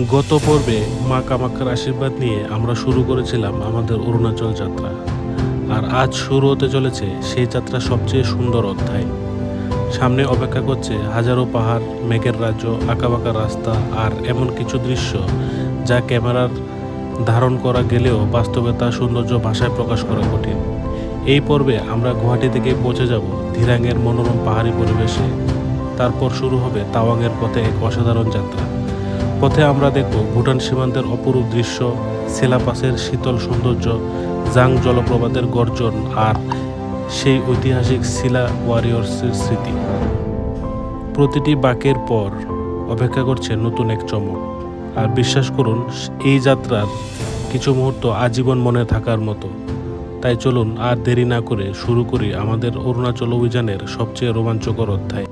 গত পর্বে মা কামাখ্যার আশীর্বাদ নিয়ে আমরা শুরু করেছিলাম আমাদের অরুণাচল যাত্রা। আর আজ শুরু হতে চলেছে সেই যাত্রা সবচেয়ে সুন্দর অধ্যায়। সামনে অপেক্ষা করছে হাজারো পাহাড়, মেঘের রাজ্য, আঁকাবাঁকা রাস্তা আর এমন কিছু দৃশ্য যা ক্যামেরার ধারণ করা গেলেও বাস্তবে তার সৌন্দর্য ভাষায় প্রকাশ করা কঠিন। এই পর্বে আমরা গুয়াহাটি থেকে পৌঁছে যাব ধিরাঙের মনোরম পাহাড়ি পরিবেশে। তারপর শুরু হবে তাওয়াংয়ের পথে এক অসাধারণ যাত্রা। পথে আমরা দেখব ভুটান সীমান্তের অপরূপ দৃশ্য, সেলাপাসের শীতল সৌন্দর্য, জাং জলপ্রপাতের গর্জন আর সেই ঐতিহাসিক সিলা ওয়ারিয়র্সের স্মৃতি। প্রতিটি বাঁকের পর অপেক্ষা করছে নতুন এক চমক। আর বিশ্বাস করুন, এই যাত্রার কিছু মুহূর্ত আজীবন মনে থাকার মতো। তাই চলুন আর দেরি না করে শুরু করি আমাদের অরুণাচল অভিযানের সবচেয়ে রোমাঞ্চকর অধ্যায়।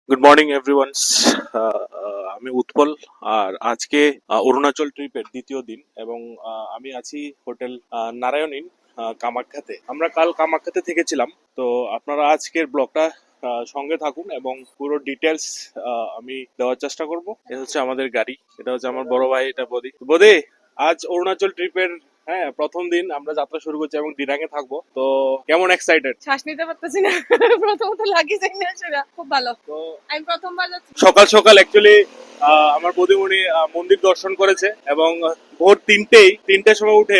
Good morning everyone. আমি উৎপল, আর আজকে অরুণাচল ট্রিপের দ্বিতীয় দিন এবং আমি আছি হোটেল নারায়ণ ইন কামাখ্যাতে। আমরা কাল কামাখ্যাতে থেকেছিলাম, তো আপনারা আজকের ব্লগটা সঙ্গে থাকুন এবং পুরো ডিটেলস আমি দেওয়ার চেষ্টা করব। এটা হচ্ছে আমাদের গাড়ি, এটা হচ্ছে আমার বড় ভাই, এটা বদি। আজ অরুণাচল ট্রিপের প্রথম দিন আমরা যাত্রা শুরু করছি এবং দিরাঙে থাকবো। তো কেমন এক্সাইটেড? শ্বাস নিতে পারতেছি না, প্রথমত লাগি যাই না, সেটা খুব ভালো। তো আমি প্রথমবার যাচ্ছি। সকাল সকাল অ্যাকচুয়ালি আমার বৌদিমণি মন্দির দর্শন করেছে এবং ভোর তিনটের সময় উঠে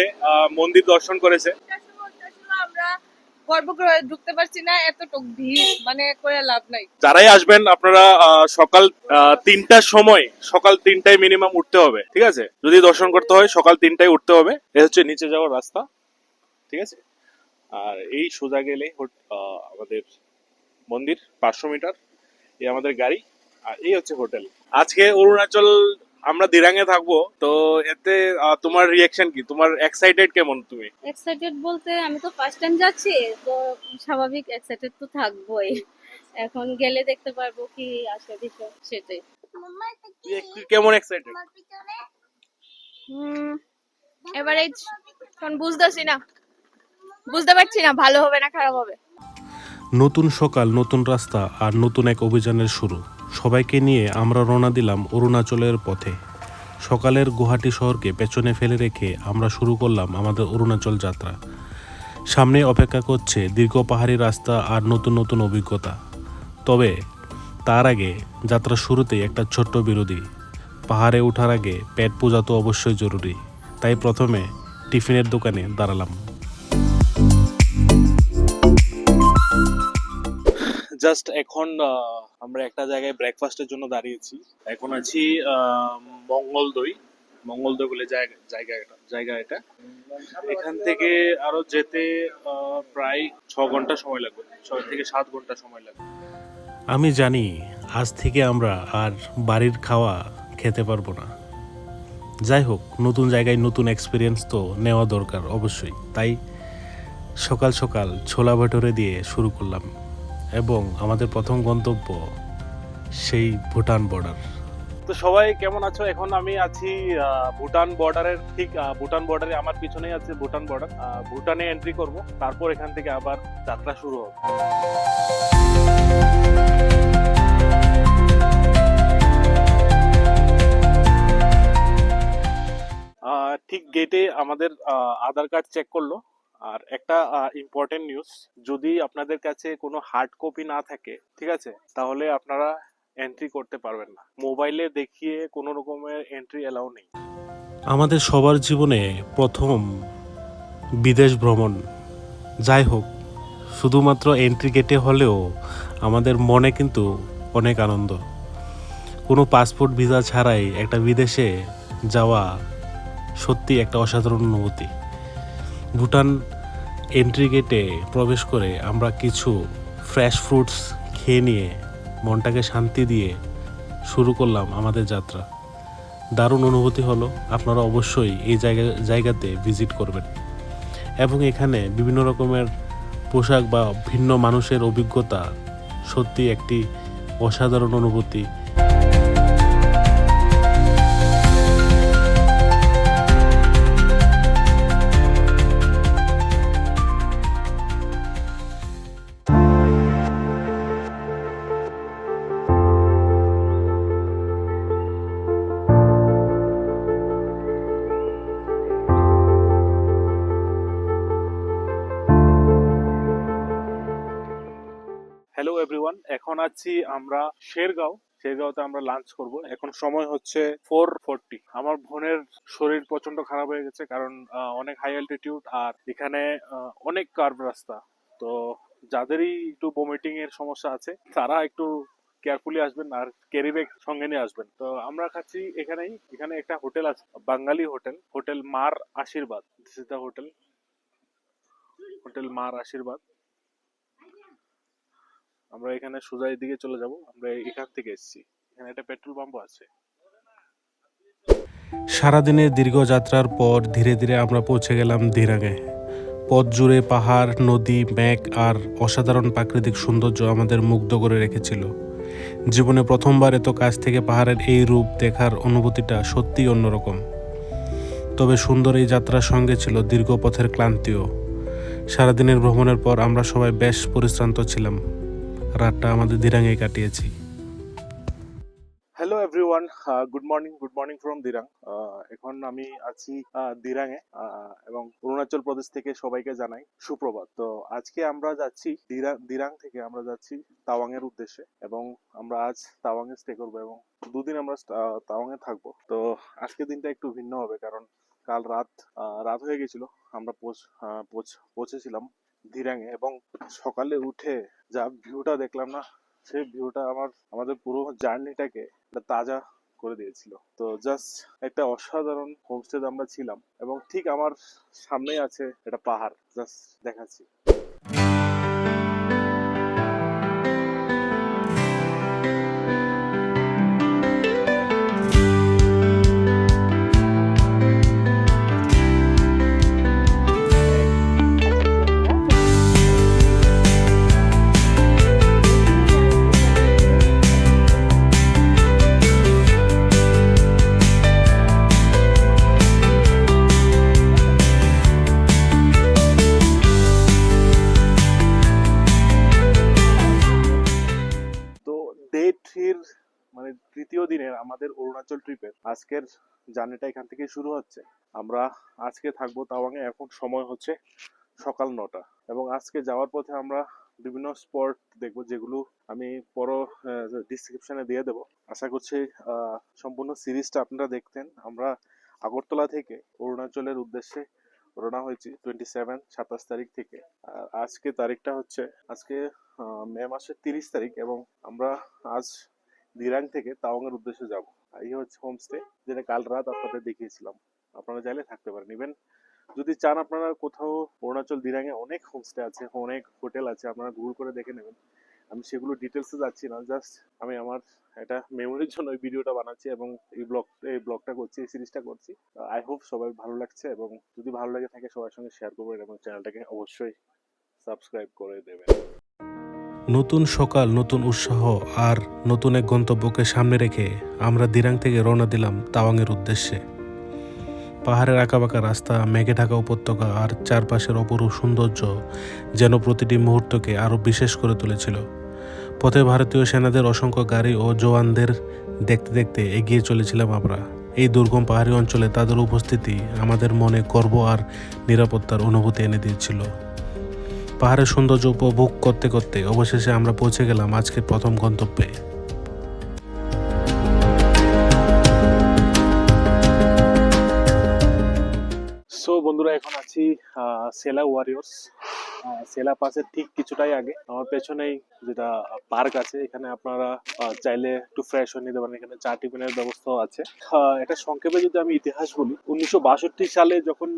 মন্দির দর্শন করেছে। আমরা গর্ভগৃহে ঢুকতে পারছি না, এতটুক ভিড়, মানে করে লাভ নাই। যারাই আসবেন আপনারা সকাল 3টার সময়, সকাল 3টায় মিনিমাম উঠতে হবে, ঠিক আছে? যদি দর্শন করতে হয় সকাল 3টায় উঠতে হবে। এ হচ্ছে নিচে যাওয়ার রাস্তা, ঠিক আছে? আর এই সোজা গেলেই আমাদের মন্দির, 500 মিটার। এই আমাদের গাড়ি, আর এই হচ্ছে হোটেল। আজকে অরুণাচল আমরা দিরাঙে থাকবো, তো এতে তোমার রিয়াকশন কি? তোমার এক্সাইটেড কেমন তুমি? এক্সাইটেড বলতে আমি তো ফার্স্ট টাইম যাচ্ছি, তো স্বাভাবিক এক্সাইটেড তো থাকবোই। এখন গেলে দেখতে পারবো কি আসে বিষয়, সেটাই। তুই কেমন এক্সাইটেড? এভারেজ, এখন বুঝতে পারছি না ভালো হবে না খারাপ হবে। নতুন সকাল, নতুন রাস্তা আর নতুন এক অভিযানের শুরু। সবাইকে নিয়ে আমরা রওনা দিলাম অরুণাচলের পথে। সকালের গুয়াহাটি শহরকে পেছনে ফেলে রেখে আমরা শুরু করলাম আমাদের অরুণাচল যাত্রা। সামনে অপেক্ষা করছে দীর্ঘ পাহাড়ি রাস্তা আর নতুন নতুন অভিজ্ঞতা। তবে তার আগে, যাত্রার শুরুতেই একটা ছোট্ট বিরতি। পাহাড়ে ওঠার আগে পেট পূজা তো অবশ্যই জরুরি, তাই প্রথমে টিফিনের দোকানে দাঁড়ালাম। জাস্ট এখন আমরা একটা জায়গায় ব্রেকফাস্টের জন্য দাঁড়িয়েছি। এখন আছি মঙ্গলদৈ বলে জায়গা এটা। এখান থেকে আরো যেতে প্রায় 6 ঘন্টা সময় লাগবে, 6 থেকে 7 ঘন্টা সময় লাগবে। আমি জানি আজ থেকে আমরা আর বাড়ির খাওয়া খেতে পারবো না। যাই হোক, নতুন জায়গায় নতুন এক্সপিরিয়েন্স তো নেওয়া দরকার অবশ্যই। তাই সকাল সকাল ছোলা ভাটুরে দিয়ে শুরু করলাম এবং আমাদের প্রথম গন্তব্য সেই ভুটান বর্ডার। তো সবাই কেমন আছো? এখন আমি আছি ভুটান বর্ডারের ঠিক ভুটান বর্ডারে, আমার পিছনেই আছে ভুটান বর্ডার। ভুটানে এন্ট্রি করব, তারপর এখান থেকে আবার যাত্রা শুরু হবে। ঠিক গেটে আমাদের আধার কার্ড চেক করলো। আর একটা ইম্পর্টেন্ট নিউজ, যদি আপনাদের কাছে কোনো হার্ড কপি না থাকে, ঠিক আছে, তাহলে আপনারা এন্ট্রি করতে পারবেন না। মোবাইলে দেখিয়ে কোনো রকমের এন্ট্রি এলাও নেই। আমাদের সবার জীবনে প্রথম বিদেশ ভ্রমণ। যাই হোক, শুধুমাত্র এন্ট্রি গেটে হলেও আমাদের মনে কিন্তু অনেক আনন্দ। কোনো পাসপোর্ট ভিসা ছাড়াই একটা বিদেশে যাওয়া সত্যি একটা অসাধারণ অনুভূতি। ভুটান এন্ট্রি গেটে প্রবেশ করে আমরা কিছু ফ্রেশ ফ্রুটস খেয়ে নিয়ে মনটাকে শান্তি দিয়ে শুরু করলাম আমাদের যাত্রা। দারুণ অনুভূতি হলো। আপনারা অবশ্যই এই জায়গাতে ভিজিট করবেন এবং এখানে বিভিন্ন রকমের পোশাক বা ভিন্ন মানুষের অভিজ্ঞতা সত্যি একটি অসাধারণ অনুভূতি। হ্যালো এভরিওয়ান, এখন আছি আমরা শেরগাঁওতে আমরা লাঞ্চ করব। এখন সময় হচ্ছে 4:40। আমার বোনের শরীর প্রচন্ড খারাপ হয়ে গেছে, কারণ অনেক হাই অ্যালটিটিউড আর এখানে অনেক কার্ভ রাস্তা। তো যাদেরই একটু ভমিটিং এর সমস্যা আছে তারা একটু কেয়ারফুলি আসবেন আর ক্যারি ব্যাগ সঙ্গে নিয়ে আসবেন। তো আমরা খাচ্ছি এখানে একটা হোটেল আছে, বাঙালি হোটেল মার আশীর্বাদ। দিস ইজ দ্য হোটেল মার আশীর্বাদ। আমরা এখানে সোজা দিকে চলে যাব। আমরা এখান থেকে এসেছি, এখানে একটা পেট্রোল পাম্পও আছে। সারাদিনের দীর্ঘ যাত্রার পর ধীরে ধীরে আমরা পৌঁছে গেলাম দিরাঙে। পথ জুড়ে পাহাড়, নদী, মেঘ আর অসাধারণ প্রাকৃতিক সৌন্দর্য আমাদের মুগ্ধ করে রেখেছিল। জীবনে প্রথমবার এত কাছ থেকে পাহাড়ের এই রূপ দেখার অনুভূতিটা সত্যিই অন্যরকম। তবে সুন্দর এই যাত্রার সঙ্গে ছিল দীর্ঘ পথের ক্লান্তিও। সারাদিনের ভ্রমণের পর আমরা সবাই বেশ পরিশ্রান্ত ছিলাম। রাতটা আমাদের দিরাঙেই কাটিয়েছি। Hello everyone, good morning from Dirang. এখন আমি আছি দিরাঙে, এবং অরুণাচল প্রদেশ থেকে সবাইকে জানাই সুপ্রভাত। তো আজকে আমরা যাচ্ছি দিরাং থেকে আমরা যাচ্ছি তাওয়াং এর উদ্দেশ্যে, এবং আমরা আজ তাওয়াং এ স্টে করবো এবং দুদিন আমরা তাওয়াং এ থাকবো। তো আজকের দিনটা একটু ভিন্ন হবে, কারণ কাল রাত হয়ে গেছিল। আমরা পৌঁছেছিলাম দিরাঙে, এবং সকালে উঠে যা ভিউটা দেখলাম না, সেই ভিউটা আমাদের পুরো জার্নিটাকে তাজা করে দিয়েছিল। তো জাস্ট একটা অসাধারণ হোমস্টেতে আমরা ছিলাম, এবং ঠিক আমার সামনেই আছে একটা পাহাড়, জাস্ট দেখাচ্ছি। ডে থ্রির মানে তৃতীয় দিনের আমাদের অরুণাচল ট্রিপের আজকের জার্নিটা এখান থেকে শুরু হচ্ছে। আমরা আজকে থাকবো তাওয়াংয়ে। এখন সময় হচ্ছে সকাল 9টা, এবং আজকে যাওয়ার পথে আমরা বিভিন্ন স্পট দেখবো, যেগুলো আমি পরে ডিসক্রিপশনে দিয়ে দেবো। আশা করছি সম্পূর্ণ সিরিজটা আপনারা দেখতেন। আমরা আগরতলা থেকে অরুণাচলের উদ্দেশ্যে রওনা হয়েছি 27 তারিখ থেকে। আর আজকে তারিখটা হচ্ছে মে মাসের 30 তারিখ, এবং আমরা আজ দিরাং থেকে তাওয়াং এর উদ্দেশ্যে যাব। এই হচ্ছে হোমস্টে, যেটা কাল রাত আপনাদের দেখিয়েছিলাম। আপনারা চাইলে থাকতে পারেন। ইভেন যদি চান আপনারা কোথাও অরুণাচল দিরাঙে অনেক হোমস্টে আছে, অনেক হোটেল আছে, আপনারা গুগল করে দেখে নেবেন। আমি সেগুলো ডিটেলসে যাচ্ছি না, জাস্ট আমি আমার একটা মেমোরির জন্য এই ভিডিওটা বানাচ্ছি, এবং এই ব্লগটা করছি, এই সিরিজটা করছি। আই হোপ সবাই ভালো লাগছে, এবং যদি ভালো লাগে থাকে সবার সঙ্গে শেয়ার করবেন, এবং চ্যানেলটাকে অবশ্যই সাবস্ক্রাইব করে দেবেন। নতুন সকাল, নতুন উৎসাহ আর নতুন এক গন্তব্যকে সামনে রেখে আমরা দিরাং থেকে রওনা দিলাম তাওয়াংয়ের উদ্দেশ্যে। পাহাড়ের আঁকাবাঁকা রাস্তা, মেঘে ঢাকা উপত্যকা আর চারপাশের অপরূপ সৌন্দর্য যেন প্রতিটি মুহূর্তকে আরও বিশেষ করে তুলেছিল। পথে ভারতীয় সেনাদের অসংখ্য গাড়ি ও জওয়ানদের দেখতে দেখতে এগিয়ে চলেছিলাম আমরা। এই দুর্গম পাহাড়ি অঞ্চলে তাদের উপস্থিতি আমাদের মনে গর্ব আর নিরাপত্তার অনুভূতি এনে দিয়েছিল। পাহাড়ের সৌন্দর্য উপভোগ করতে করতে অবশেষে আমরা পৌঁছে গেলাম আজকের প্রথম গন্তব্যে। সো বন্ধুরা, এখন আছি সেলা ওয়ারিয়র্স। সেলা পাসের ঠিক কিছুটাই আগে আমার পেছনেই যেটা পার্ক আছে, এখানে আপনারা চাইলে একটু ফ্রেশ হয়ে নিতে পারেন। এখানে চা টিফিনের ব্যবস্থাও আছে। এটা সংক্ষেপে যদি আমি ইতিহাস বলি, 1962 সালে যখন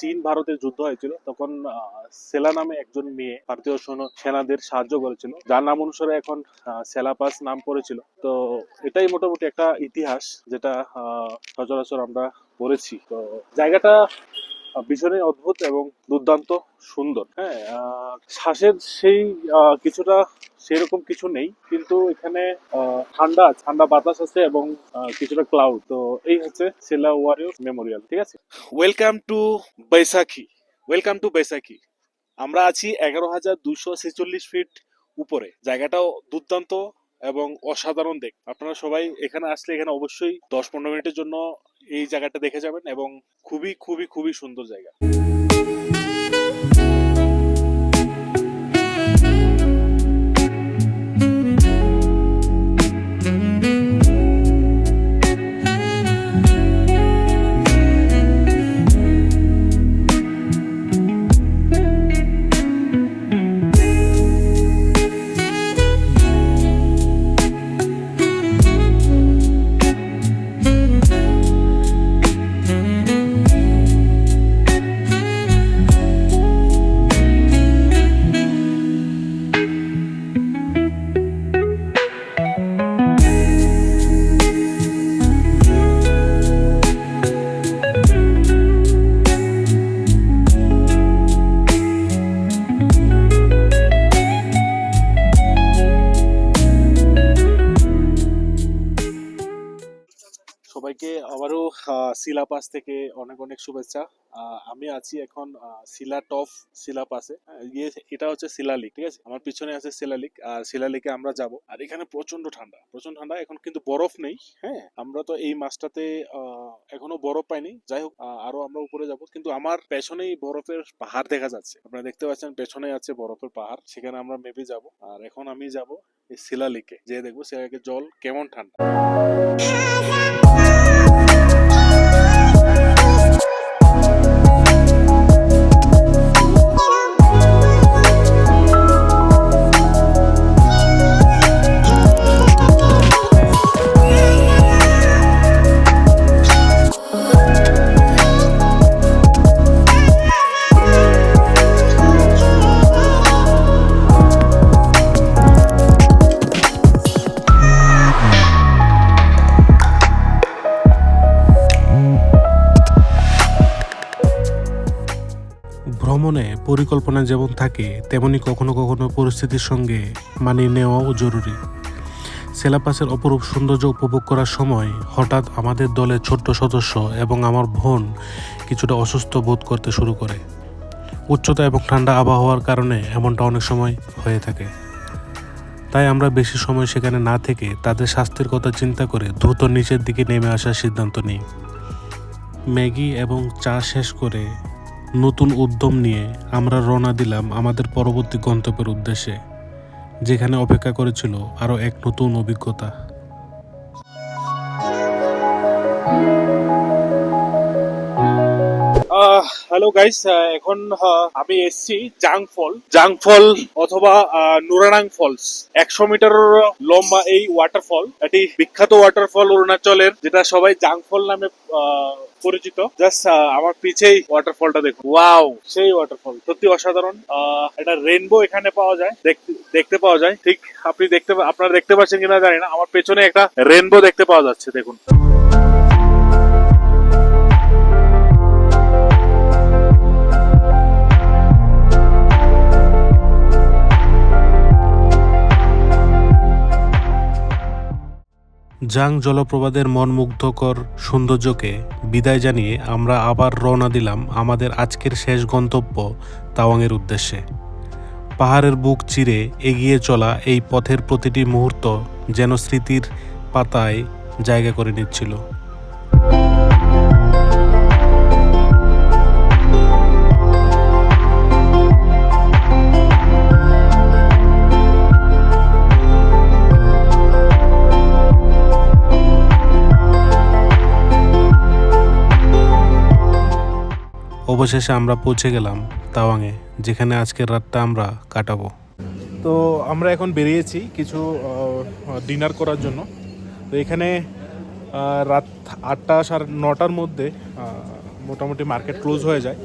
চীন ভারতের যুদ্ধ হয়েছিল, তখন সেলা নামে একজন মেয়ে ভারতীয় সেনাদের সাহায্য করেছিল, যার নাম অনুসারে এখন সেলা পাস নাম পড়েছিল। তো এটাই মোটামুটি একটা ইতিহাস, যেটা সচরাচর আমরা পড়েছি। তো জায়গাটা ভীষণই অদ্ভুত এবং দুর্দান্ত সুন্দর। হ্যাঁ, শ্বাসের সেই কিছুটা সেরকম কিছু নেই, কিন্তু এখানে ঠান্ডা বাতাস আছে, এবং কিছুটা ক্লাউড। তো এই হচ্ছে সেলা ওয়ারিয়র মেমোরিয়াল। ঠিক আছে, ওয়েলকাম টু বৈশাখী। আমরা আছি 11,246 ফিট উপরে। জায়গাটাও দুর্দান্ত এবং অসাধারণ দেখ। আপনারা সবাই এখানে আসলে এখানে অবশ্যই 10-15 মিনিটের জন্য এই জায়গাটা দেখে যাবেন, এবং খুবই খুবই খুবই সুন্দর জায়গা। সিলাপাস থেকে অনেক অনেক শুভেচ্ছা। আমি আছি এখন সিলা টপ সিলাপাসে। এটা হচ্ছে শিলালিক, ঠিক আছে। আমার পিছনে আছে শিলালিক, আর শিলালিকে আমরা যাব। আর এখানে প্রচন্ড ঠান্ডা, প্রচন্ড ঠান্ডা। এখন কিন্তু বরফ নেই। হ্যাঁ, আমরা তো এই মাসটাতে এখনো বরফ পাইনি। যাই হোক, আরো আমরা উপরে যাব। কিন্তু আমার পেছনেই বরফের পাহাড় দেখা যাচ্ছে। আপনারা দেখতে পাচ্ছেন পেছনে আছে বরফের পাহাড়, সেখানে আমরা মেবি যাব। আর এখন আমি যাব এই শিলালিকে, যে দেখবো শিলালিকের জল কেমন ঠান্ডা। ভ্রমণে পরিকল্পনা যেমন থাকে, তেমনি কখনো কখনো পরিস্থিতির সঙ্গে মানিয়ে নেওয়াও জরুরি। সিলাপাসের অপরূপ সৌন্দর্য উপভোগ করার সময় হঠাৎ আমাদের দলের ছোট্ট সদস্য এবং আমার বোন কিছুটা অসুস্থ বোধ করতে শুরু করে। উচ্চতা এবং ঠান্ডা আবহাওয়ার কারণে এমনটা অনেক সময় হয়ে থাকে। তাই আমরা বেশি সময় সেখানে না থেকে তাদের স্বাস্থ্যের কথা চিন্তা করে দ্রুত নিচের দিকে নেমে আসার সিদ্ধান্ত নিই। ম্যাগি এবং চা শেষ করে নতুন উদ্যম নিয়ে আমরা রওনা দিলাম আমাদের পরবর্তী গন্তব্যের উদ্দেশ্যে, যেখানে অপেক্ষা করেছিল আরও এক নতুন অভিজ্ঞতা। হ্যালো গাইস, এখন আমি এসছি জাংফল অথবা নুরানাং ফলস। 100 মিটারের লম্বা এই ওয়াটারফল, এটি বিখ্যাত ওয়াটারফল অরুণাচলের, যেটা সবাই জাংফল নামে পরিচিত। জাস্ট আমার পিছেই ওয়াটারফলটা দেখুন। ওয়াও, সেই ওয়াটারফল সত্যি অসাধারণ। একটা রেইনবো এখানে পাওয়া যায়, দেখতে পাওয়া যায়। ঠিক আপনারা দেখতে পাচ্ছেন কিনা জানি না, আমার পেছনে একটা রেইনবো দেখতে পাওয়া যাচ্ছে, দেখুন। জাং জলপ্রপাতের মনমুগ্ধকর সৌন্দর্যকে বিদায় জানিয়ে আমরা আবার রওনা দিলাম আমাদের আজকের শেষ গন্তব্য তাওয়াংয়ের উদ্দেশ্যে। পাহাড়ের বুক চিরে এগিয়ে চলা এই পথের প্রতিটি মুহূর্ত যেন স্মৃতির পাতায় জায়গা করে নিচ্ছিল। অবশেষে আমরা পৌঁছে গেলাম তাওয়াংয়ে, যেখানে আজকের রাতটা আমরা কাটাবো। তো আমরা এখন বেরিয়েছি কিছু ডিনার করার জন্য। তো এখানে রাত 8টা সাড়ে 9টার মধ্যে মোটামুটি মার্কেট ক্লোজ হয়ে যায়,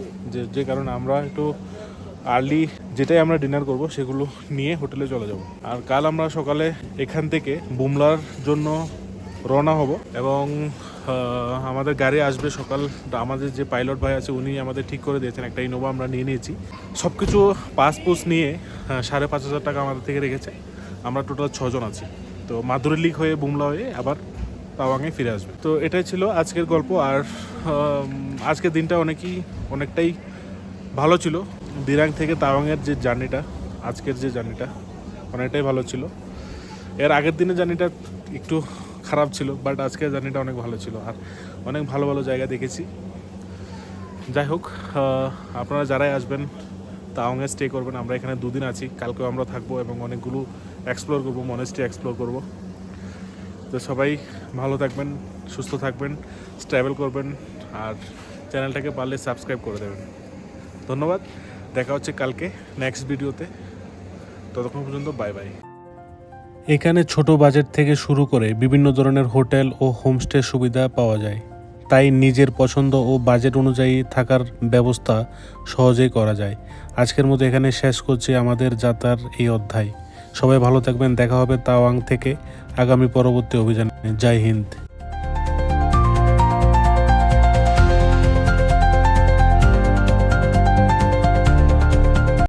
যে কারণে আমরা একটু আর্লি যেটাই আমরা ডিনার করব সেগুলো নিয়ে হোটেলে চলে যাব। আর কাল আমরা সকালে এখান থেকে বুমলার জন্য রওনা হব, এবং আমাদের গাড়ি আসবে সকাল। আমাদের যে পাইলট ভাই আছে উনি আমাদের ঠিক করে দিয়েছেন, একটা ইনোভা আমরা নিয়ে নিয়েছি। সব কিছু পাসপোর্ট নিয়ে 5,500 টাকা আমাদের থেকে রেখেছে। আমরা টোটাল 6 জন আছি। তো মাদুরি লিক হয়ে বুমলা হয়ে আবার তাওয়াংয়ে ফিরে আসবে। তো এটাই ছিল আজকের গল্প। আর আজকের দিনটা অনেকটাই ভালো ছিল। দিরাং থেকে তাওয়াংয়ের যে জার্নিটা, আজকের যে জার্নিটা অনেকটাই ভালো ছিল। এর আগের দিনের জার্নিটা একটু খারাপ ছিল, বাট আজকের জার্নিটা অনেক ভালো ছিল। আর অনেক ভালো ভালো জায়গা দেখেছি। যাই হোক, আপনারা যারাই আসবেন তাওয়াংয়ে স্টে করবেন। আমরা এখানে 2 দিন আছি, কালকেও আমরা থাকবো এবং অনেকগুলো এক্সপ্লোর করবো, মনেস্ট্রি এক্সপ্লোর করব। তো সবাই ভালো থাকবেন, সুস্থ থাকবেন, ট্রাভেল করবেন, আর চ্যানেলটাকে পারলে সাবস্ক্রাইব করে দেবেন। ধন্যবাদ, দেখা হচ্ছে কালকে নেক্সট ভিডিওতে। ততক্ষণ পর্যন্ত বাই বাই। এখানে ছোট বাজেট থেকে শুরু করে বিভিন্ন ধরনের হোটেল ও হোমস্টে সুবিধা পাওয়া যায়, তাই নিজের পছন্দ ও বাজেট অনুযায়ী থাকার ব্যবস্থা সহজেই করা যায়। আজকের মতো এখানে শেষ করছি আমাদের যাত্রার এই অধ্যায়। সবাই ভালো থাকবেন, দেখা হবে তাওয়াং থেকে আগামী পরবর্তী অভিযানে। জয় হিন্দ।